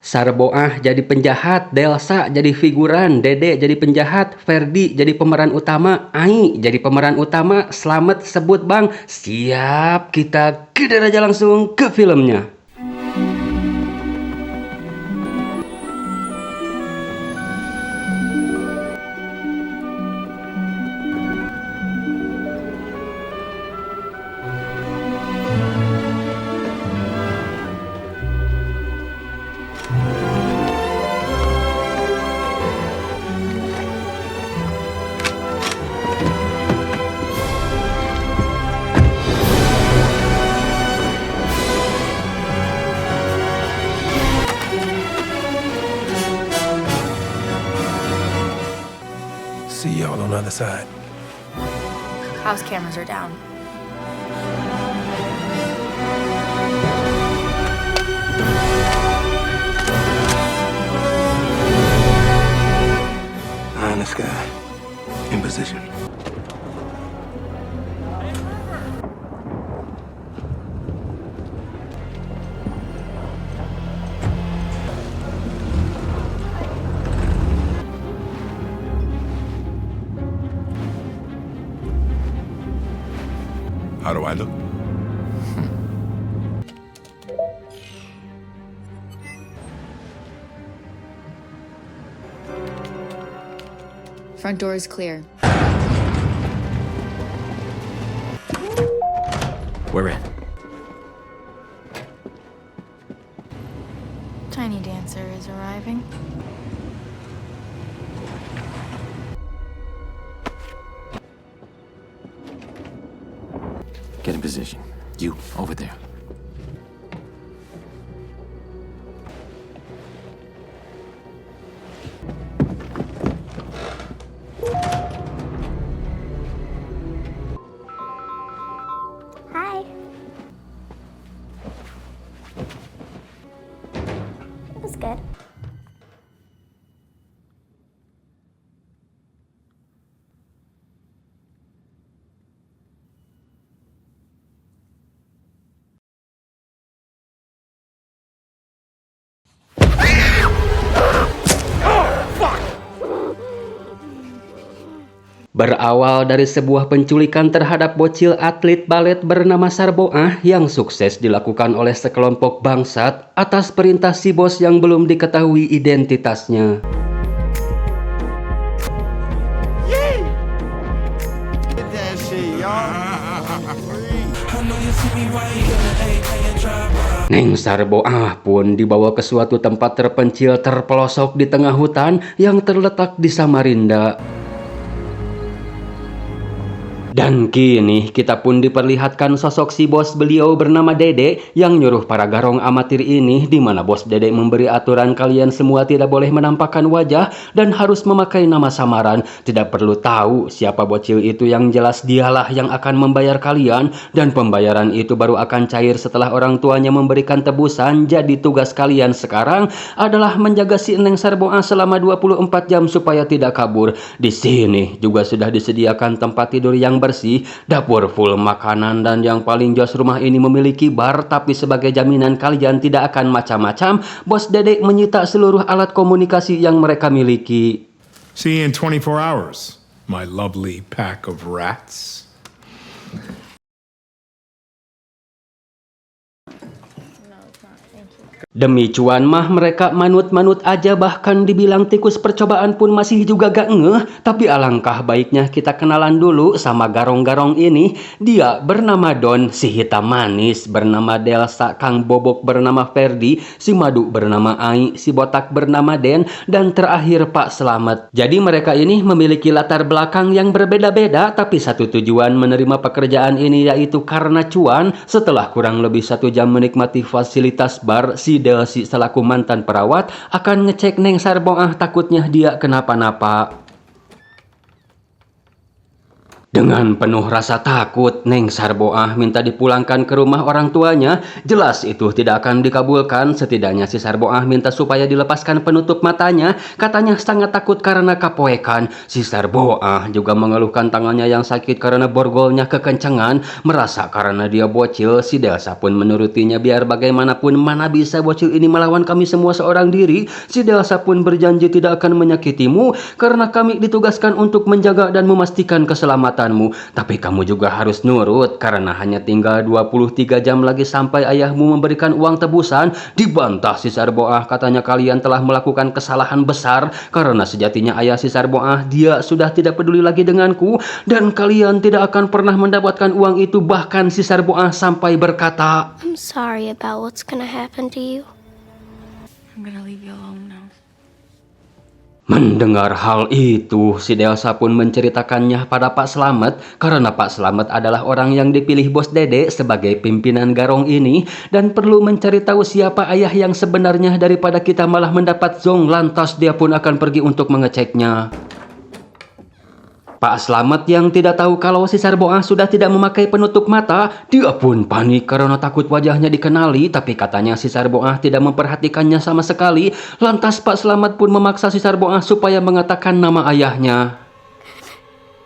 Sarboah jadi penjahat, Delsa jadi figuran, Dede jadi penjahat, Ferdi jadi pemeran utama, Ai jadi pemeran utama. Selamat sebut bang. Siap, kita kider aja langsung ke filmnya. See y'all on the other side. House cameras are down. Eye in the sky. In position. How do I look? Front door is clear. We're in. Tiny Dancer is arriving. Get in position. You, over there. Hi. It was good. Berawal dari sebuah penculikan terhadap bocil atlet balet bernama Sarboah yang sukses dilakukan oleh sekelompok bangsat atas perintah si bos yang belum diketahui identitasnya. Neng Sarboah pun dibawa ke suatu tempat terpencil terpelosok di tengah hutan yang terletak di Samarinda. Dan kini kita pun diperlihatkan sosok si bos beliau bernama Dede yang nyuruh para garong amatir ini, di mana bos Dede memberi aturan kalian semua tidak boleh menampakkan wajah dan harus memakai nama samaran. Tidak perlu tahu siapa bocil itu, yang jelas dialah yang akan membayar kalian, dan pembayaran itu baru akan cair setelah orang tuanya memberikan tebusan. Jadi tugas kalian sekarang adalah menjaga si Neng Sarboah selama 24 jam supaya tidak kabur. Di sini juga sudah disediakan tempat tidur yang bersih, dapur full makanan, dan yang paling jos, rumah ini memiliki bar. Tapi sebagai jaminan kalian tidak akan macam-macam, bos Dede menyita seluruh alat komunikasi yang mereka miliki. See you in 24 hours, my lovely pack of rats. Demi cuan mah mereka manut-manut aja, bahkan dibilang tikus percobaan pun masih juga gak ngeh. Tapi alangkah baiknya kita kenalan dulu sama garong-garong ini. Dia bernama Don, si hitam manis bernama Delsa, Kang Bobok bernama Ferdi, si Madu bernama Ai, si Botak bernama Den, dan terakhir Pak Slamet. Jadi mereka ini memiliki latar belakang yang berbeda-beda, tapi satu tujuan menerima pekerjaan ini, yaitu karena cuan. Setelah kurang lebih 1 jam menikmati fasilitas bar, si Delsi selaku mantan perawat akan ngecek Neng Sarboah, takutnya dia kenapa-napa. Dengan penuh rasa takut, Neng Sarboah minta dipulangkan ke rumah orang tuanya. Jelas itu tidak akan dikabulkan. Setidaknya si Sarboah minta supaya dilepaskan penutup matanya. Katanya sangat takut karena kapoekan. Si Sarboah juga mengeluhkan tangannya yang sakit karena borgolnya kekencengan. Merasa karena dia bocil, si Delsa pun menurutinya. Biar bagaimanapun, mana bisa bocil ini melawan kami semua seorang diri. Si Delsa pun berjanji tidak akan menyakitimu karena kami ditugaskan untuk menjaga dan memastikan keselamatanmu. Tapi kamu juga harus nurut karena hanya tinggal 23 jam lagi sampai ayahmu memberikan uang tebusan. Dibantah si Sarboah, katanya kalian telah melakukan kesalahan besar karena sejatinya ayah si Sarboah, dia sudah tidak peduli lagi denganku dan kalian tidak akan pernah mendapatkan uang itu. Bahkan si Sarboah sampai berkata, I'm sorry about what's gonna happen to you. I'm gonna leave you alone now. Mendengar hal itu, si Delsa pun menceritakannya pada Pak Slamet karena Pak Slamet adalah orang yang dipilih Bos Dede sebagai pimpinan garong ini dan perlu mencari tahu siapa ayah yang sebenarnya daripada kita malah mendapat zong. Lantas dia pun akan pergi untuk mengeceknya. Pak Slamet yang tidak tahu kalau si Sarboah sudah tidak memakai penutup mata, dia pun panik karena takut wajahnya dikenali, tapi katanya si Sarboah tidak memperhatikannya sama sekali. Lantas Pak Slamet pun memaksa si Sarboah supaya mengatakan nama ayahnya.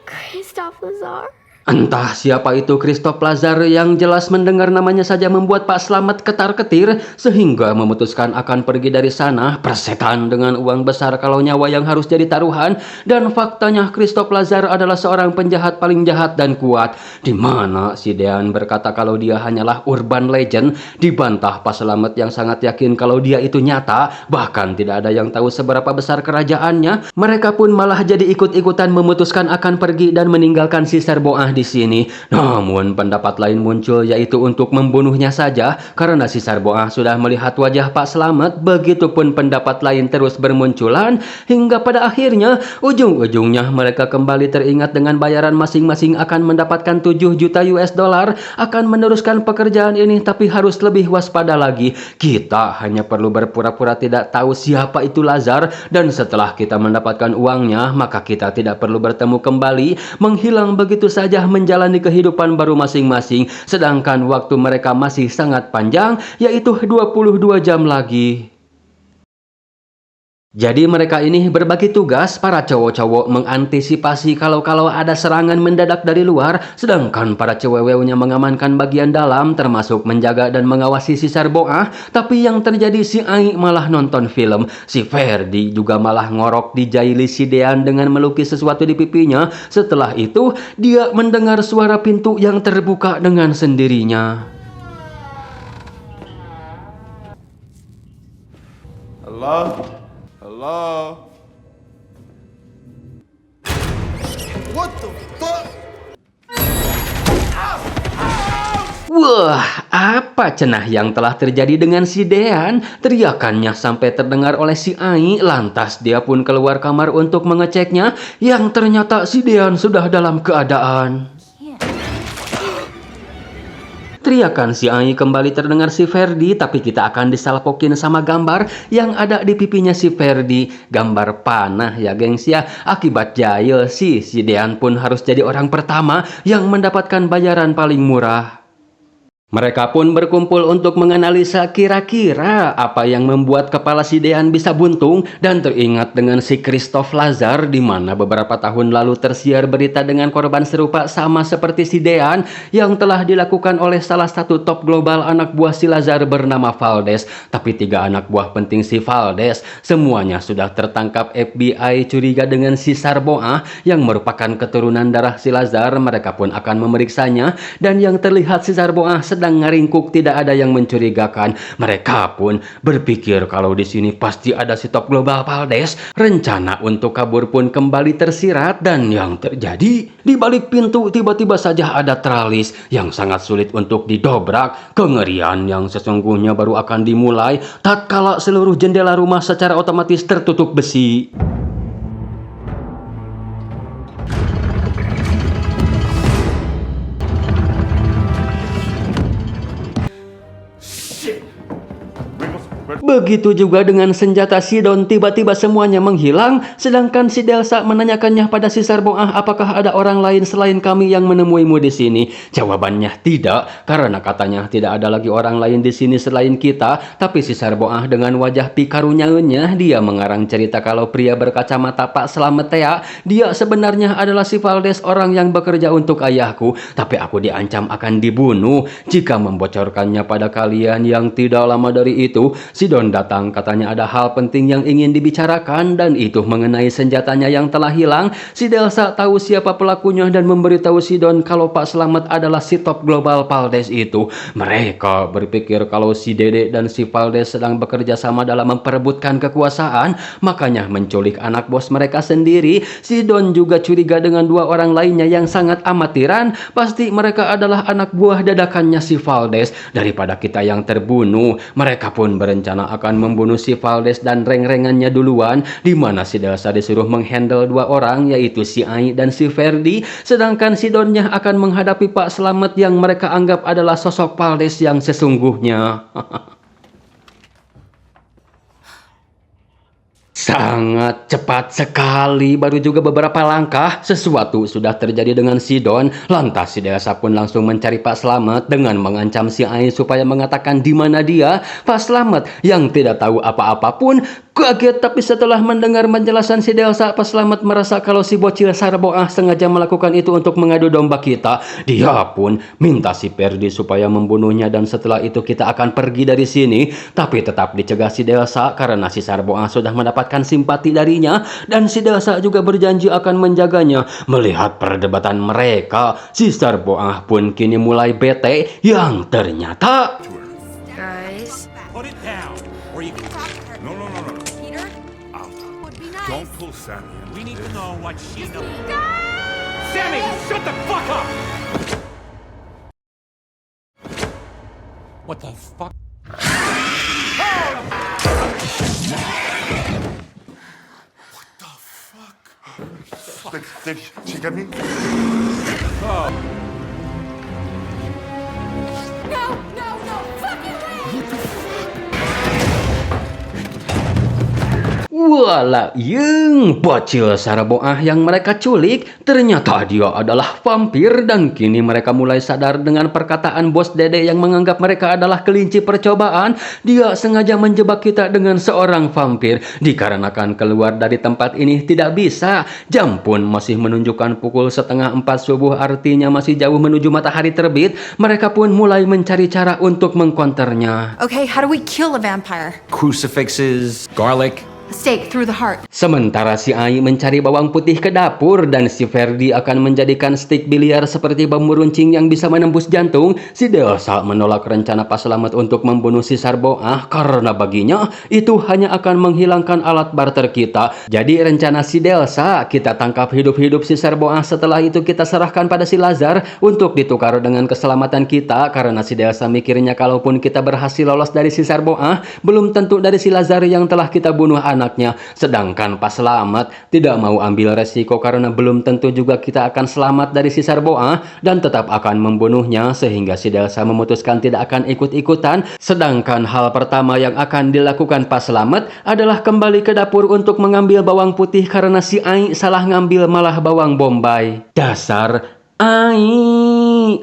Christophe Lazar. Entah siapa itu Christophe Lazar, yang jelas mendengar namanya saja membuat Pak Slamet ketar-ketir sehingga memutuskan akan pergi dari sana. Persetan dengan uang besar kalau nyawa yang harus jadi taruhan. Dan faktanya Christophe Lazar adalah seorang penjahat paling jahat dan kuat. Di mana si Dean berkata kalau dia hanyalah urban legend. Dibantah Pak Slamet yang sangat yakin kalau dia itu nyata. Bahkan tidak ada yang tahu seberapa besar kerajaannya. Mereka pun malah jadi ikut-ikutan memutuskan akan pergi dan meninggalkan si Sarboah di sini. Namun pendapat lain muncul, yaitu untuk membunuhnya saja karena si Sarboah sudah melihat wajah Pak Slamet. Begitupun pendapat lain terus bermunculan hingga pada akhirnya ujung-ujungnya mereka kembali teringat dengan bayaran masing-masing akan mendapatkan 7 juta US dollar. Akan meneruskan pekerjaan ini tapi harus lebih waspada lagi. Kita hanya perlu berpura-pura tidak tahu siapa itu Lazar dan setelah kita mendapatkan uangnya maka kita tidak perlu bertemu kembali, menghilang begitu saja menjalani kehidupan baru masing-masing, sedangkan waktu mereka masih sangat panjang, yaitu 22 jam lagi. Jadi mereka ini berbagi tugas. Para cowok-cowok mengantisipasi kalau ada serangan mendadak dari luar, sedangkan para cewek-ceweknya mengamankan bagian dalam termasuk menjaga dan mengawasi si Sarboah. Tapi yang terjadi si Ai malah nonton film. Si Ferdi juga malah ngorok di jaili si Dean dengan melukis sesuatu di pipinya. Setelah itu dia mendengar suara pintu yang terbuka dengan sendirinya. Hello? Hello? What the fuck? Wah, apa cenah yang telah terjadi dengan si Dean? Teriakannya sampai terdengar oleh si Ai. Lantas dia pun keluar kamar untuk mengeceknya, yang ternyata si Dean sudah dalam keadaan. Teriakan si Ai kembali terdengar si Ferdi, tapi kita akan disalpokin sama gambar yang ada di pipinya si Ferdi. Gambar panah ya gengs ya. Akibat jahil si Dean pun harus jadi orang pertama yang mendapatkan bayaran paling murah. Mereka pun berkumpul untuk menganalisa kira-kira apa yang membuat kepala si Dean bisa buntung dan teringat dengan si Christophe Lazar, di mana beberapa tahun lalu tersiar berita dengan korban serupa sama seperti si Dean yang telah dilakukan oleh salah satu top global anak buah si Lazar bernama Valdez. Tapi 3 anak buah penting si Valdez semuanya sudah tertangkap FBI curiga dengan si Sarboah yang merupakan keturunan darah si Lazar. Mereka pun akan memeriksanya dan yang terlihat si Sarboah sedang ngeringkuk, tidak ada yang mencurigakan. Mereka pun berpikir kalau di sini pasti ada si top global Valdez. Rencana untuk kabur pun kembali tersirat dan yang terjadi di balik pintu tiba-tiba saja ada tralis yang sangat sulit untuk didobrak. Kengerian yang sesungguhnya baru akan dimulai tatkala seluruh jendela rumah secara otomatis tertutup besi. Begitu juga dengan senjata Sidon, tiba-tiba semuanya menghilang, sedangkan si Delsa menanyakannya pada si Sarboah, apakah ada orang lain selain kami yang menemuimu di sini? Jawabannya tidak, karena katanya tidak ada lagi orang lain di sini selain kita. Tapi si Sarboah dengan wajah pikarunyaunnya, dia mengarang cerita kalau pria berkacamata Pak Slamet dia sebenarnya adalah si Valdes, orang yang bekerja untuk ayahku. Tapi aku diancam akan dibunuh jika membocorkannya pada kalian. Yang tidak lama dari itu, Sidon datang, katanya ada hal penting yang ingin dibicarakan, dan itu mengenai senjatanya yang telah hilang. Si Delsa tahu siapa pelakunya dan memberitahu Sidon kalau Pak Slamet adalah si top global Valdes itu. Mereka berpikir kalau si Dede dan si Valdes sedang bekerja sama dalam memperebutkan kekuasaan, makanya menculik anak bos mereka sendiri. Sidon juga curiga dengan dua orang lainnya yang sangat amatiran. Pasti mereka adalah anak buah dadakannya si Valdes. Daripada kita yang terbunuh, mereka pun berencana akan membunuh si Valdes dan reng-rengannya duluan, di mana si Delsa disuruh menghandle dua orang, yaitu si Ai dan si Ferdi, sedangkan Sidonnya akan menghadapi Pak Slamet yang mereka anggap adalah sosok Valdes yang sesungguhnya. Sangat cepat sekali, baru juga beberapa langkah, sesuatu sudah terjadi dengan Sidon. Lantas si Delsa pun langsung mencari Pak Slamet dengan mengancam si Ai supaya mengatakan di mana dia. Pak Slamet yang tidak tahu apa-apa pun kaget, tapi setelah mendengar penjelasan si Delsa, Pak Slamet merasa kalau si bocil Sarboah sengaja melakukan itu untuk mengadu domba kita. Dia pun minta si Ferdi supaya membunuhnya, dan setelah itu kita akan pergi dari sini. Tapi tetap dicegah si Delsa karena si Sarboah sudah mendapatkan simpati darinya, dan si Delsa juga berjanji akan menjaganya. Melihat perdebatan mereka, si Sarboah pun kini mulai bete, yang ternyata Guys. Put it down, or you can... No, no, no, no. Peter? Would be nice. Don't pull Sammy. We need to know what she knows. Sammy, shut the fuck up! What the fuck? Did she get me? No, no, no. Fucking Walah, yang bocil Sarboah yang mereka culik, ternyata dia adalah vampir. Dan kini mereka mulai sadar dengan perkataan bos Dede yang menganggap mereka adalah kelinci percobaan. Dia sengaja menjebak kita dengan seorang vampir, dikarenakan keluar dari tempat ini tidak bisa. Jam pun masih menunjukkan pukul 3:30 subuh, artinya masih jauh menuju matahari terbit. Mereka pun mulai mencari cara untuk mengkonternya. Okay, how do we kill a vampire? Crucifixes, garlic. A stake through the heart. Sementara si Ai mencari bawang putih ke dapur, dan si Ferdi akan menjadikan stik biliar seperti bambu runcing yang bisa menembus jantung. Si Delsa menolak rencana Pak Slamet untuk membunuh si Sarboah karena baginya itu hanya akan menghilangkan alat barter kita. Jadi rencana si Delsa, kita tangkap hidup-hidup si Sarboah, setelah itu kita serahkan pada si Lazar untuk ditukar dengan keselamatan kita. Karena si Delsa mikirnya kalaupun kita berhasil lolos dari si Sarboah, belum tentu dari si Lazar yang telah kita bunuh anaknya. Sedangkan Pak Slamet tidak mau ambil resiko karena belum tentu juga kita akan selamat dari si Sarboah, dan tetap akan membunuhnya, sehingga si Delsa memutuskan tidak akan ikut-ikutan. Sedangkan hal pertama yang akan dilakukan Pak Slamet adalah kembali ke dapur untuk mengambil bawang putih karena si Ai salah ngambil, malah bawang bombay. Dasar Ai,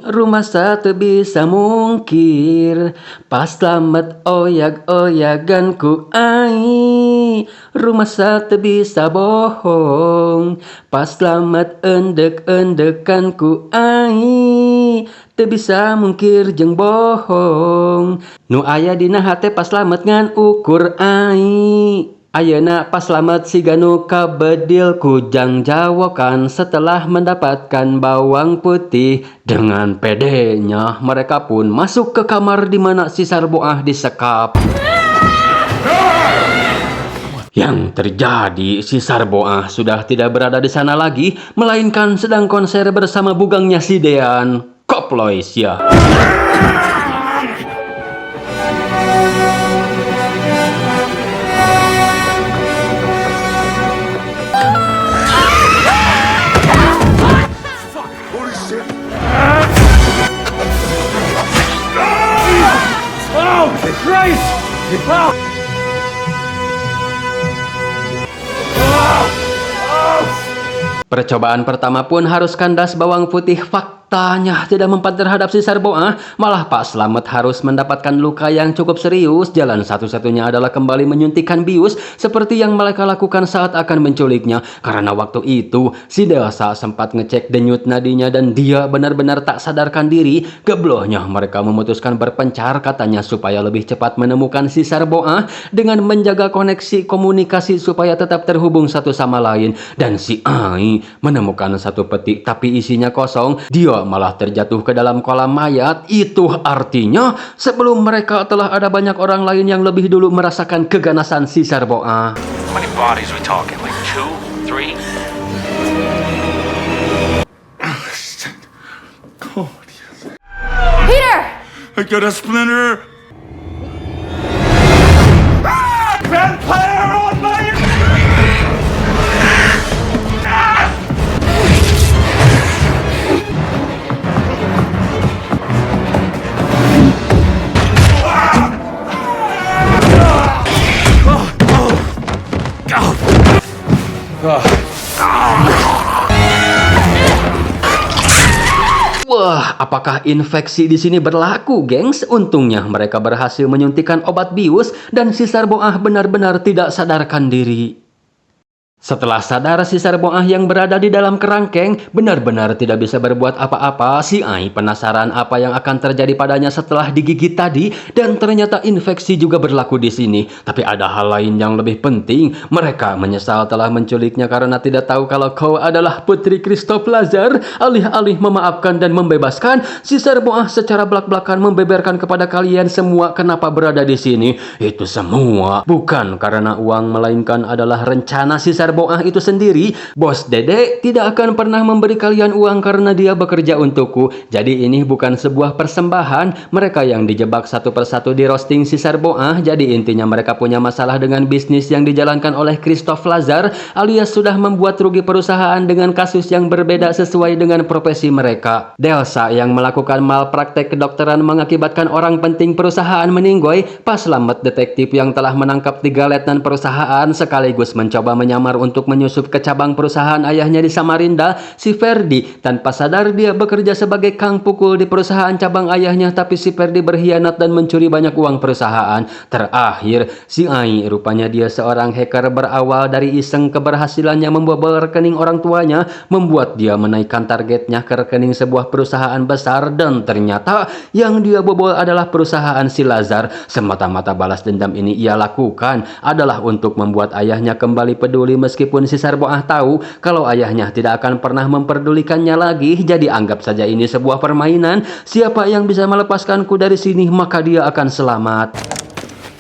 rumah satu bisa mungkir, Pas Slamet oyag-oyaganku. Ai, rumah satu bisa bohong, Pas Slamet endek-endekanku. Ai, teu bisa mungkir jeung bohong, nu aya dina hate Pas Slamet ngan ukur. Ai, ayeuna Pas Slamet siga nu kabedil kujang jawokan. Setelah mendapatkan bawang putih, dengan pedenya mereka pun masuk ke kamar di mana si Sarboah disekap. Yang terjadi, si Sarboah sudah tidak berada di sana lagi, melainkan sedang konser bersama bugangnya si Dean. Koplois ya. Oh, Christ! Percobaan pertama pun harus kandas bawang putih. Faktanya tidak mempan terhadap si Sarboah, malah Pak Slamet harus mendapatkan luka yang cukup serius. Jalan satu-satunya adalah kembali menyuntikkan bius seperti yang mereka lakukan saat akan menculiknya. Karena waktu itu si Delsa sempat ngecek denyut nadinya dan dia benar-benar tak sadarkan diri. Geblohnya mereka memutuskan berpencar katanya supaya lebih cepat menemukan si Sarboah dengan menjaga koneksi komunikasi supaya tetap terhubung satu sama lain. Dan si Ai menemukan satu peti tapi isinya kosong. Dia malah terjatuh ke dalam kolam mayat. Itu artinya sebelum mereka telah ada banyak orang lain yang lebih dulu merasakan keganasan si Sarboah. How many bodies we talking? Like 2, 3? Peter! I got a splinter. Vampire on my... Wah, apakah infeksi di sini berlaku, gengs? Untungnya mereka berhasil menyuntikkan obat bius dan si Sarboah benar-benar tidak sadarkan diri. Setelah sadar, si Sarboah yang berada di dalam kerangkeng benar-benar tidak bisa berbuat apa-apa. Si Ai penasaran apa yang akan terjadi padanya setelah digigit tadi, dan ternyata infeksi juga berlaku di sini. Tapi ada hal lain yang lebih penting. Mereka menyesal telah menculiknya karena tidak tahu kalau kau adalah putri Christoph Lazar. Alih-alih memaafkan dan membebaskan, si Sarboah secara belak-belakan membeberkan kepada kalian semua kenapa berada di sini. Itu semua bukan karena uang, melainkan adalah rencana si Sarboah itu sendiri. Bos Dede tidak akan pernah memberi kalian uang karena dia bekerja untukku. Jadi ini bukan sebuah persembahan. Mereka yang dijebak satu persatu di roasting si Sarboah. Jadi intinya mereka punya masalah dengan bisnis yang dijalankan oleh Christoph Lazar, alias sudah membuat rugi perusahaan dengan kasus yang berbeda sesuai dengan profesi mereka. Delsa yang melakukan malpraktek kedokteran mengakibatkan orang penting perusahaan meninggoy. Pas Slamet detektif yang telah menangkap 3 letnan perusahaan sekaligus mencoba menyamar untuk menyusup ke cabang perusahaan ayahnya di Samarinda. Si Ferdi tanpa sadar dia bekerja sebagai kang pukul di perusahaan cabang ayahnya, tapi si Ferdi berkhianat dan mencuri banyak uang perusahaan. Terakhir si Ai, rupanya dia seorang hacker. Berawal dari iseng keberhasilannya membobol rekening orang tuanya, membuat dia menaikkan targetnya ke rekening sebuah perusahaan besar, dan ternyata yang dia bobol adalah perusahaan si Lazar. Semata-mata balas dendam ini ia lakukan adalah untuk membuat ayahnya kembali peduli, meskipun si Sarboah tahu kalau ayahnya tidak akan pernah memperdulikannya lagi. Jadi anggap saja ini sebuah permainan. Siapa yang bisa melepaskanku dari sini maka dia akan selamat.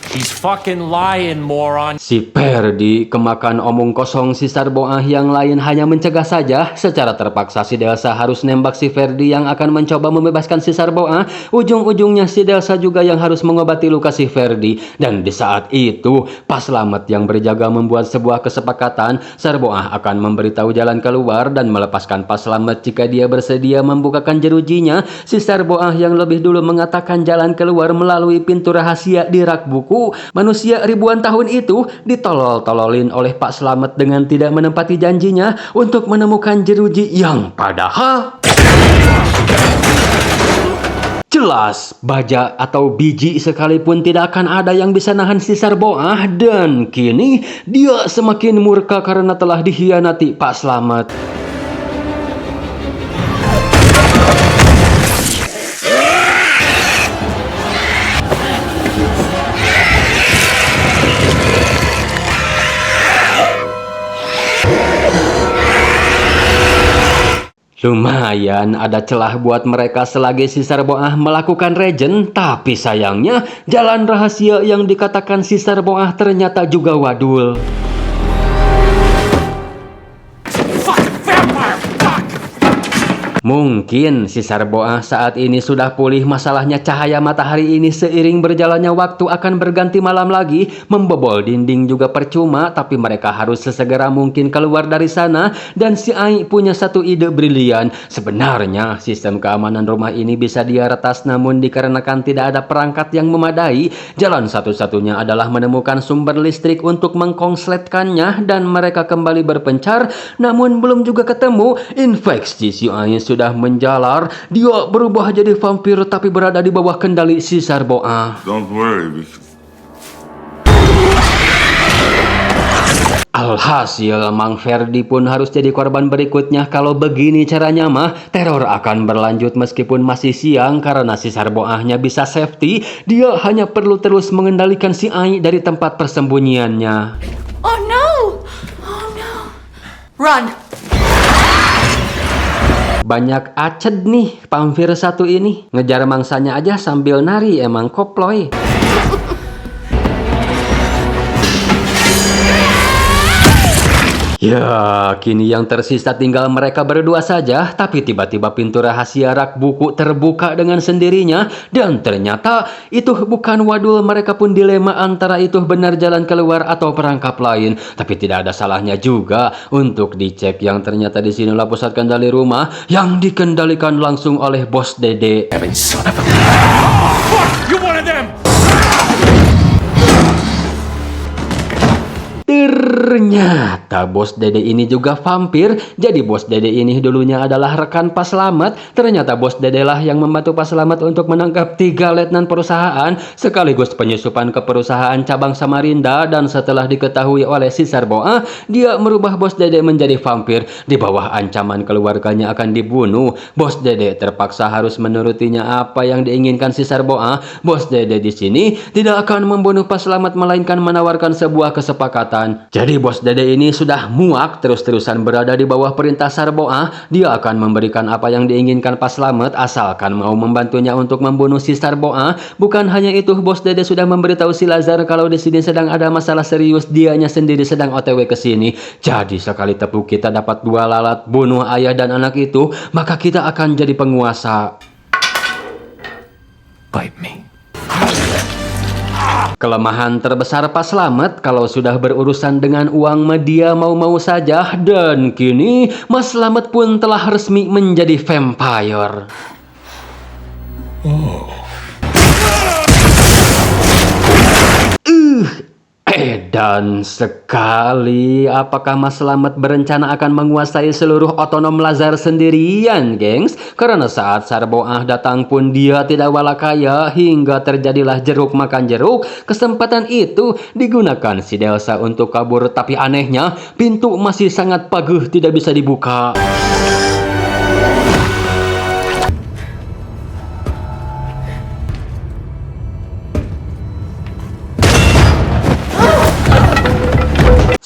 He's fucking lying, moron. Si Ferdi kemakan omong kosong si Sarboah, yang lain hanya mencegah saja. Secara terpaksa si Delsa harus nembak si Ferdi yang akan mencoba membebaskan si Sarboah. Ujung-ujungnya si Delsa juga yang harus mengobati luka si Ferdi. Dan di saat itu Pak Slamet yang berjaga membuat sebuah kesepakatan. Sarboah akan memberitahu jalan keluar dan melepaskan Pak Slamet jika dia bersedia membukakan jerujinya. Si Sarboah yang lebih dulu mengatakan jalan keluar melalui pintu rahasia di rak buku. Manusia ribuan tahun itu ditolol-tololin oleh Pak Slamet dengan tidak menepati janjinya untuk menemukan jeruji yang padahal jelas baja atau biji sekalipun tidak akan ada yang bisa nahan si Sarboah. Dan kini dia semakin murka karena telah dikhianati Pak Slamet. Lumayan ada celah buat mereka selagi si Sarboah melakukan regen, tapi sayangnya jalan rahasia yang dikatakan si Sarboah ternyata juga wadul. Fucking vampire! Fuck! Mungkin si Sarboah saat ini sudah pulih, masalahnya cahaya matahari ini seiring berjalannya waktu akan berganti malam lagi. Membobol dinding juga percuma, tapi mereka harus sesegera mungkin keluar dari sana. Dan si Ai punya satu ide brilian. Sebenarnya sistem keamanan rumah ini bisa dia retas, namun dikarenakan tidak ada perangkat yang memadai, jalan satu-satunya adalah menemukan sumber listrik untuk mengkonsletkannya dan mereka kembali berpencar. Namun belum juga ketemu, infeksi si Ai sudah menjalar. Dia berubah jadi vampir tapi berada di bawah kendali si Sarboah. Don't worry, because Alhasil, Mang Ferdi pun harus jadi korban berikutnya. Kalau begini caranya mah, teror akan berlanjut meskipun masih siang karena si Sarboahnya bisa safety. Dia hanya perlu terus mengendalikan si Ai dari tempat persembunyiannya. Oh no! Oh no! Run! Banyak aced nih vampir satu ini. Ngejar mangsanya aja sambil nari, emang koploy. Ya, kini yang tersisa tinggal mereka berdua saja. Tapi tiba-tiba pintu rahasia rak buku terbuka dengan sendirinya. Dan ternyata itu bukan wadul. Mereka pun dilema antara itu benar jalan keluar atau perangkap lain. Tapi tidak ada salahnya juga untuk dicek. Yang ternyata di sinilah pusat kendali rumah yang dikendalikan langsung oleh Bos Dede. You one of them! Ternyata Bos Dede ini juga vampir. Jadi Bos Dede ini dulunya adalah rekan Pak Slamet. Ternyata Bos Dede lah yang membantu Pak Slamet untuk menangkap 3 letnan perusahaan sekaligus penyusupan ke perusahaan cabang Samarinda. Dan setelah diketahui oleh si Sarboah, dia merubah Bos Dede menjadi vampir. Di bawah ancaman keluarganya akan dibunuh, Bos Dede terpaksa harus menurutinya apa yang diinginkan si Sarboah. Bos Dede di sini tidak akan membunuh Pak Slamet melainkan menawarkan sebuah kesepakatan. Jadi Bos Dede ini sudah muak terus-terusan berada di bawah perintah Sarboah. Dia akan memberikan apa yang diinginkan Pak Slamet asalkan mau membantunya untuk membunuh si Sarboah. Bukan hanya itu, Bos Dede sudah memberitahu si Lazar kalau di sini sedang ada masalah serius. Dianya sendiri sedang OTW ke sini. Jadi sekali tepuk kita dapat 2 lalat, bunuh ayah dan anak itu, maka kita akan jadi penguasa. Bite me. Kelemahan terbesar Pak Slamet kalau sudah berurusan dengan uang media mau-mau saja. Dan kini Mas Slamet pun telah resmi menjadi vampire. Edan sekali. Apakah Mas Slamet berencana akan menguasai seluruh otonom Lazar sendirian, gengs? Karena saat Sarboah datang pun dia tidak walakaya hingga terjadilah jeruk makan jeruk. Kesempatan itu digunakan si Delsa untuk kabur, tapi anehnya pintu masih sangat paguh, tidak bisa dibuka.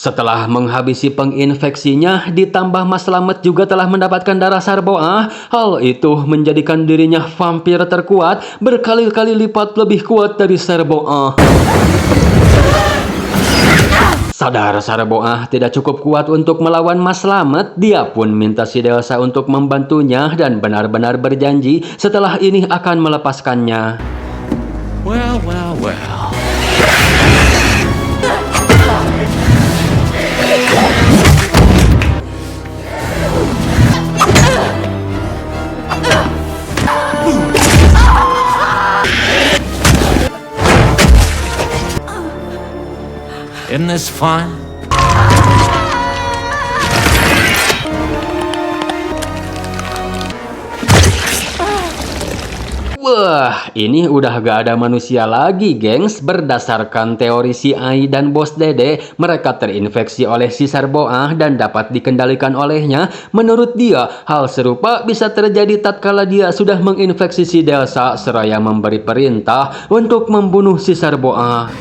Setelah menghabisi penginfeksinya, ditambah Mas Slamet juga telah mendapatkan darah Sarboah. Hal itu menjadikan dirinya vampir terkuat, berkali-kali lipat lebih kuat dari Sarboah. Sadar Sarboah tidak cukup kuat untuk melawan Mas Slamet, dia pun minta si Delsa untuk membantunya dan benar-benar berjanji setelah ini akan melepaskannya. Well, well, well. Isn't this fun? Wah, ini udah gak ada manusia lagi, gengs. Berdasarkan teori si Ai dan Bos Dede, mereka terinfeksi oleh si Sarboah dan dapat dikendalikan olehnya. Menurut dia, hal serupa bisa terjadi tatkala dia sudah menginfeksi si Delsa seraya memberi perintah untuk membunuh si Sarboah.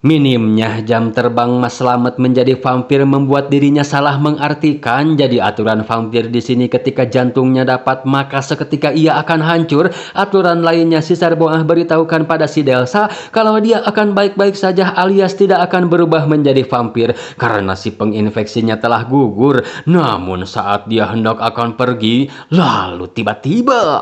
Minimnya jam terbang Mas Slamet menjadi vampir membuat dirinya salah mengartikan jadi aturan vampir di sini ketika jantungnya dapat maka seketika ia akan hancur. Aturan lainnya si Sarboah beritahukan pada si Delsa kalau dia akan baik-baik saja alias tidak akan berubah menjadi vampir karena si penginfeksinya telah gugur. Namun saat dia hendak akan pergi, lalu tiba-tiba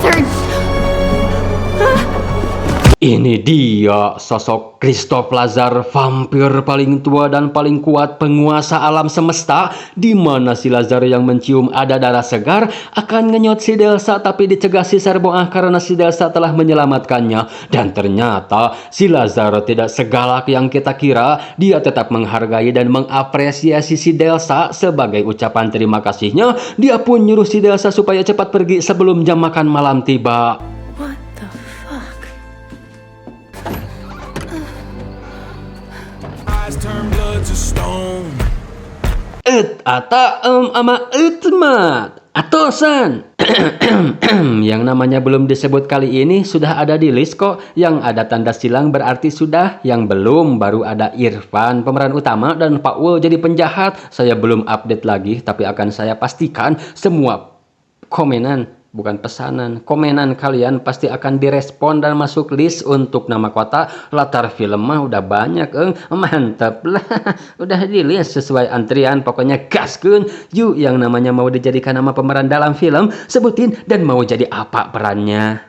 ini dia sosok Christoph Lazar, vampir paling tua dan paling kuat penguasa alam semesta, di mana si Lazar yang mencium ada darah segar akan ngenyot si Delsa tapi dicegah si Sarboah karena si Delsa telah menyelamatkannya. Dan ternyata si Lazar tidak segalak yang kita kira, dia tetap menghargai dan mengapresiasi si Delsa. Sebagai ucapan terima kasihnya, dia pun nyuruh si Delsa supaya cepat pergi sebelum jam makan malam tiba. Turn blood to stone. Atosan. Yang namanya belum disebut kali ini sudah ada di list kok. Yang ada tanda silang berarti sudah, yang belum baru ada Irfan pemeran utama dan Paul jadi penjahat. Saya belum update lagi tapi akan saya pastikan semua komenan, bukan pesanan, komenan kalian pasti akan direspon dan masuk list untuk nama kota. Latar film mah udah banyak, mantap lah. Udah di list sesuai antrian, pokoknya gaskeun. Yuk yang namanya mau dijadikan nama pemeran dalam film, sebutin dan mau jadi apa perannya.